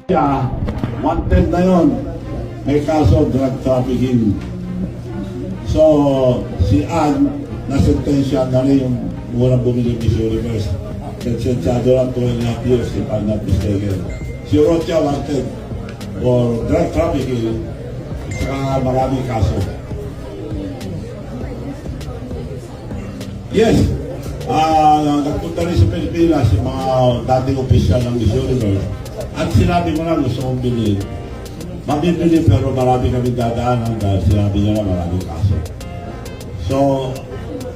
Siya, wanted na yun. May kaso drug trafficking. So, si Ann, nasentensya na rin yung unang bumili Miss Universe. Sentensyado lang 2.5 years, if I'm not mistaken. Si Rocha wanted for drug trafficking at saka maraming kaso. Yes, nagpunta rin sa Pilipinas yung mga dating opisyal ng Miss Universe. At sinabi mo na gusto kong bilhin. Mabibili pero marami kami dadaanan dahil sinabi niya na maraming kaso. So,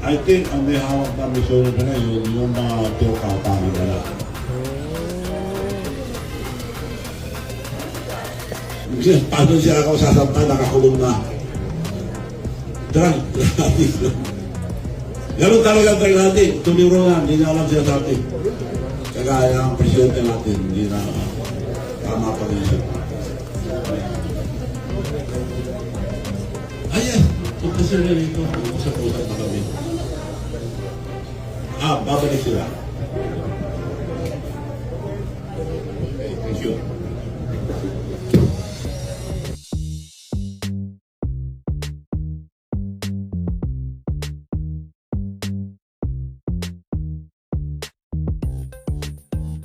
I think ang may hawak na Miss Universe na yun, yung mga tiyo-kapangin na lang. Paano siya ako sasampa, nakakulong na. Drug natin. Ganun talaga ang drug natin. Tumiro na, hindi na alam siya sa atin. Kagaya ang presidente natin, hindi na tama pa rin siya. Ayan, punta sila rito. Usap-usap na kami. Babalik sila. Okay, thank you.